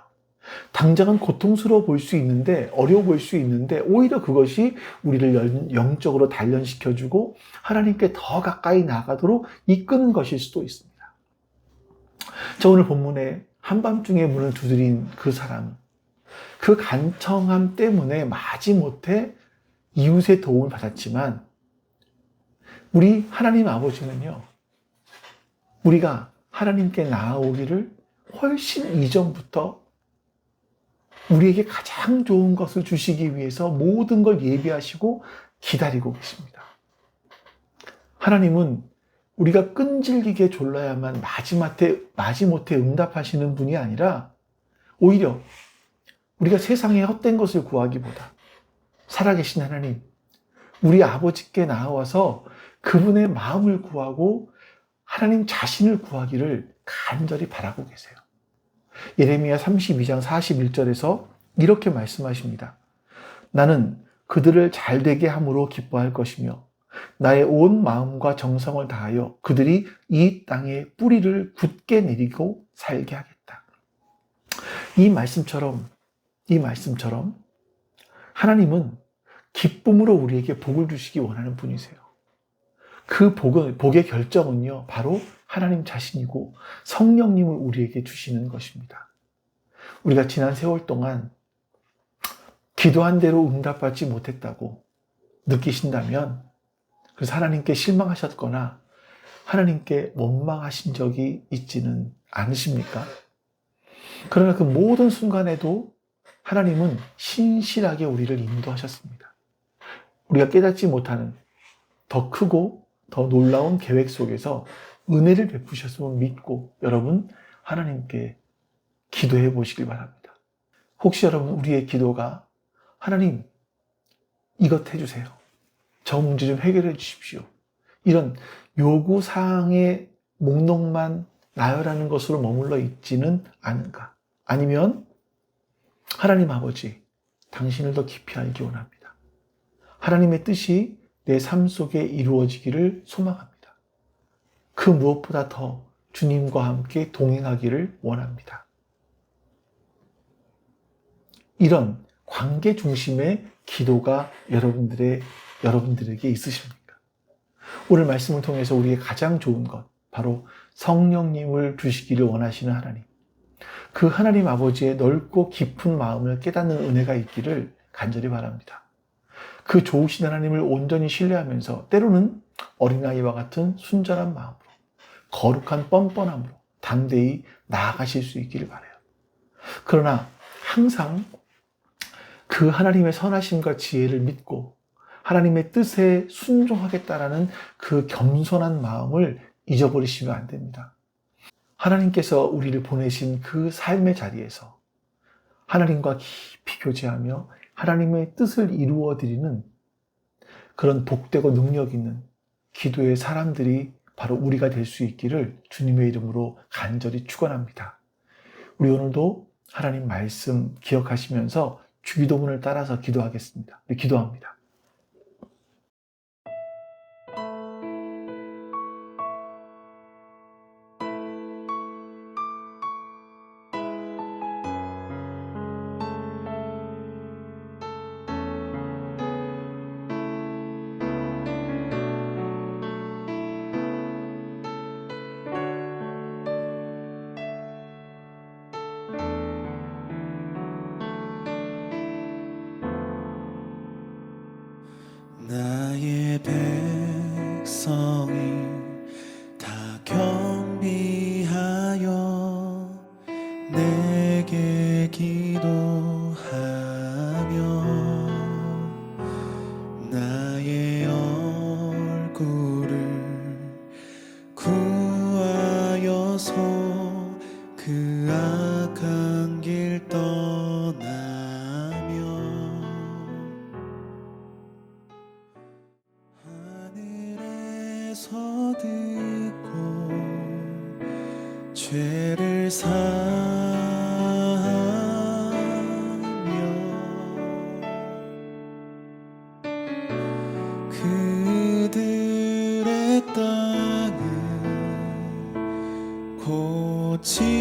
당장은 고통스러워 보일 수 있는데, 어려워 보일 수 있는데, 오히려 그것이 우리를 영적으로 단련시켜주고 하나님께 더 가까이 나아가도록 이끄는 것일 수도 있습니다. 저 오늘 본문에 한밤중에 문을 두드린 그 사람, 그 간청함 때문에 마지못해 이웃의 도움을 받았지만, 우리 하나님 아버지는요, 우리가 하나님께 나아오기를 훨씬 이전부터 우리에게 가장 좋은 것을 주시기 위해서 모든 걸 예비하시고 기다리고 계십니다. 하나님은 우리가 끈질기게 졸라야만 마지못해 응답하시는 분이 아니라, 오히려 우리가 세상의 헛된 것을 구하기보다 살아계신 하나님, 우리 아버지께 나아와서 그분의 마음을 구하고 하나님 자신을 구하기를 간절히 바라고 계세요. 예레미야 32장 41절에서 이렇게 말씀하십니다. 나는 그들을 잘되게 함으로 기뻐할 것이며 나의 온 마음과 정성을 다하여 그들이 이 땅에 뿌리를 굳게 내리고 살게 하겠다. 이 말씀처럼 하나님은 기쁨으로 우리에게 복을 주시기 원하는 분이세요. 그 복의 결정은요, 바로 하나님 자신이고 성령님을 우리에게 주시는 것입니다. 우리가 지난 세월 동안 기도한 대로 응답받지 못했다고 느끼신다면, 그래서 하나님께 실망하셨거나 하나님께 원망하신 적이 있지는 않으십니까? 그러나 그 모든 순간에도 하나님은 신실하게 우리를 인도하셨습니다. 우리가 깨닫지 못하는 더 크고 더 놀라운 계획 속에서 은혜를 베푸셨음을 믿고 여러분 하나님께 기도해 보시길 바랍니다. 혹시 여러분 우리의 기도가 하나님 이것 해주세요, 저 문제 좀 해결해 주십시오, 이런 요구사항의 목록만 나열하는 것으로 머물러 있지는 않은가? 아니면 하나님 아버지, 당신을 더 깊이 알기 원합니다. 하나님의 뜻이 내 삶 속에 이루어지기를 소망합니다. 그 무엇보다 더 주님과 함께 동행하기를 원합니다. 이런 관계 중심의 기도가 여러분들에게 있으십니까? 오늘 말씀을 통해서 우리의 가장 좋은 것, 바로 성령님을 주시기를 원하시는 하나님, 그 하나님 아버지의 넓고 깊은 마음을 깨닫는 은혜가 있기를 간절히 바랍니다. 그 좋으신 하나님을 온전히 신뢰하면서 때로는 어린아이와 같은 순전한 마음으로, 거룩한 뻔뻔함으로 담대히 나아가실 수 있기를 바라요. 그러나 항상 그 하나님의 선하심과 지혜를 믿고 하나님의 뜻에 순종하겠다라는 그 겸손한 마음을 잊어버리시면 안 됩니다. 하나님께서 우리를 보내신 그 삶의 자리에서 하나님과 깊이 교제하며 하나님의 뜻을 이루어드리는 그런 복되고 능력 있는 기도의 사람들이 바로 우리가 될 수 있기를 주님의 이름으로 간절히 축원합니다. 우리 오늘도 하나님 말씀 기억하시면서 주기도문을 따라서 기도하겠습니다. 우리 기도합니다. 나의 백성이 다 경비하여 내게 기도하며 나의 얼굴을 구하여서 그 악한 길 떠나며 하늘에서 듣고 죄를 사하며 그들의 땅을 고치리라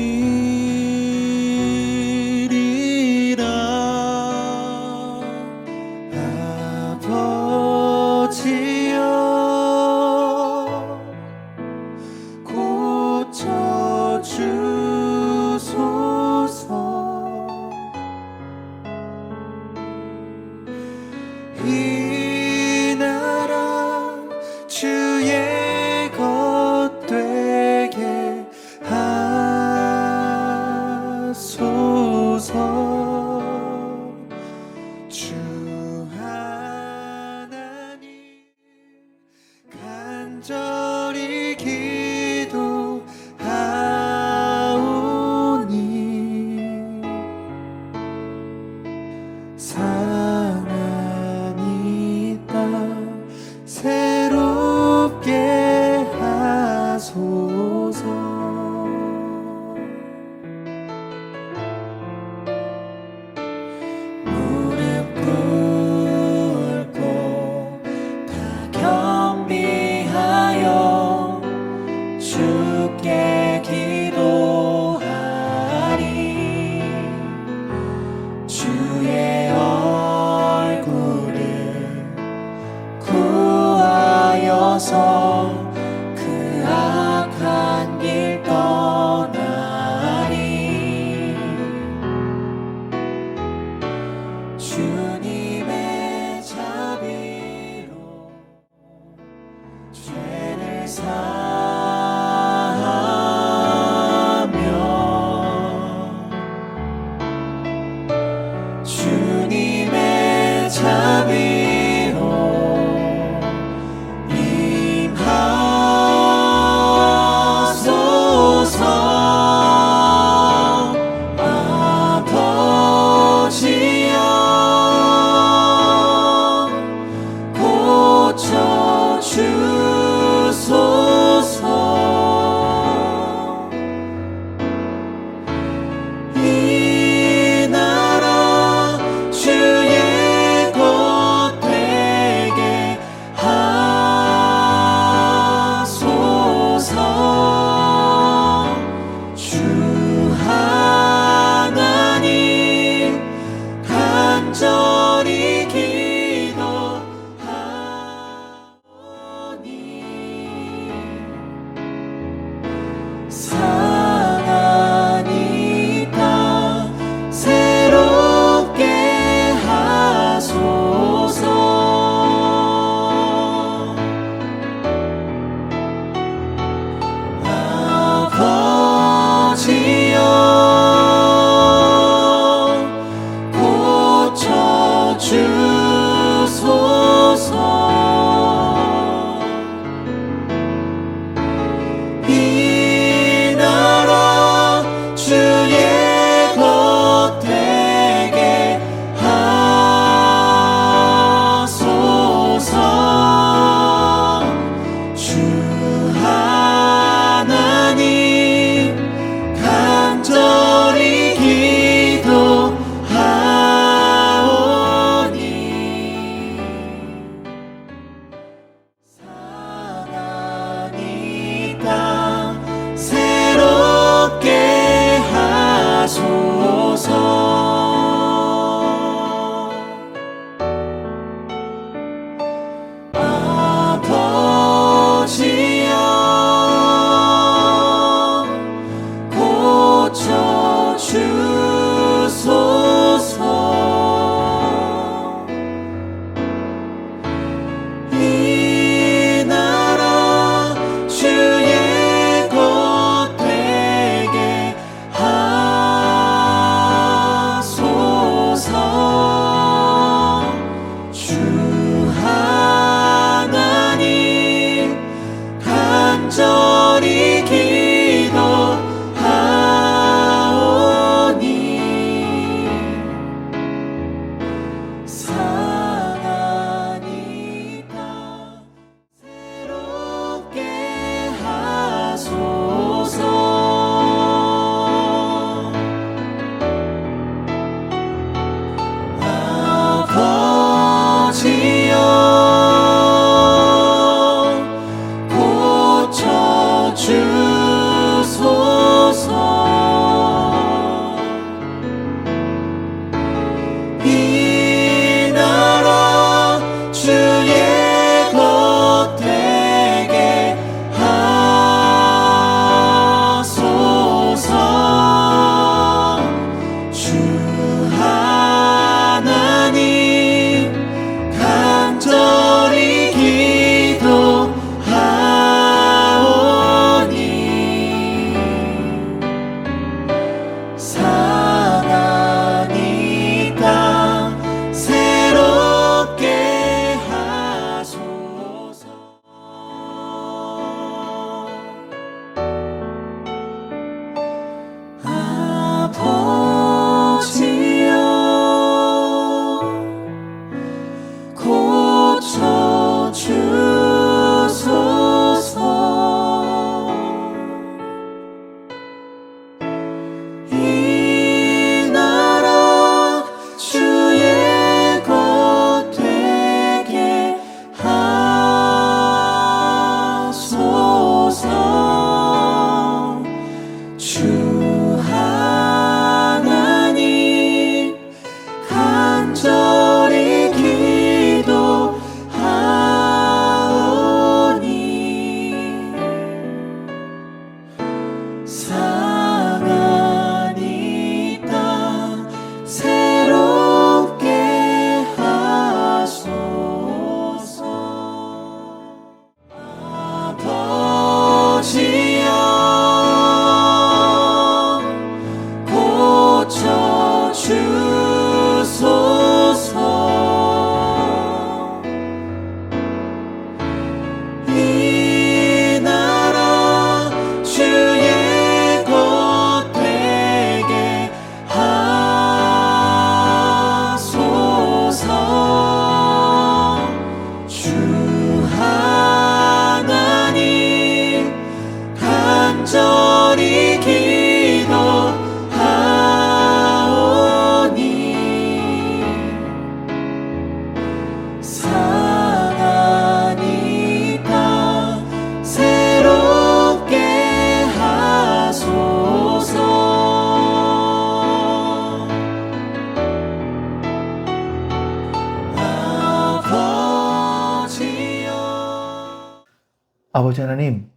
아버지 하나님,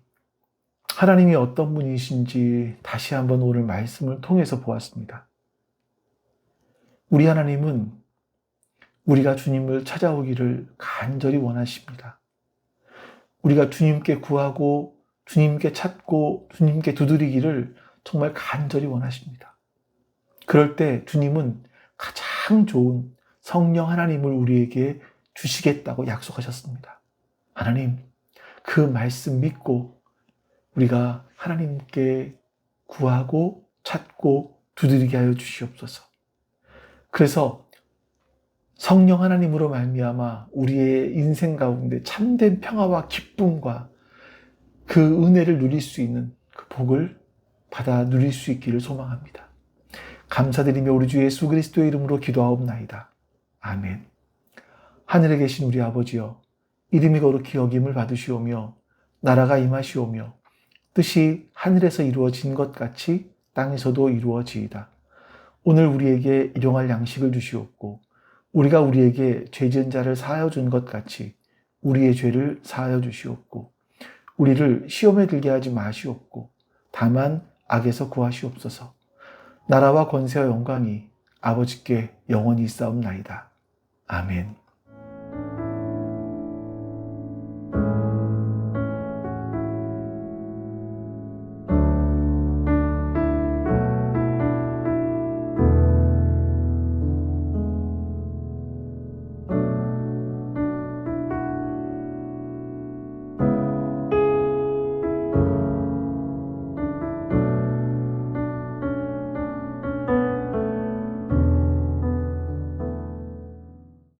하나님이 어떤 분이신지 다시 한번 오늘 말씀을 통해서 보았습니다. 우리 하나님은 우리가 주님을 찾아오기를 간절히 원하십니다. 우리가 주님께 구하고 주님께 찾고 주님께 두드리기를 정말 간절히 원하십니다. 그럴 때 주님은 가장 좋은 성령 하나님을 우리에게 주시겠다고 약속하셨습니다. 하나님, 그 말씀 믿고 우리가 하나님께 구하고 찾고 두드리게 하여 주시옵소서. 그래서 성령 하나님으로 말미암아 우리의 인생 가운데 참된 평화와 기쁨과 그 은혜를 누릴 수 있는 그 복을 받아 누릴 수 있기를 소망합니다. 감사드리며 우리 주 예수 그리스도의 이름으로 기도하옵나이다. 아멘. 하늘에 계신 우리 아버지여, 이름이 거룩히 여김을 받으시오며 나라가 임하시오며 뜻이 하늘에서 이루어진 것 같이 땅에서도 이루어지이다. 오늘 우리에게 일용할 양식을 주시옵고 우리가 우리에게 죄 지은 자를 사하여 준 것 같이 우리의 죄를 사하여 주시옵고 우리를 시험에 들게 하지 마시옵고 다만 악에서 구하시옵소서. 나라와 권세와 영광이 아버지께 영원히 있사옵나이다. 아멘.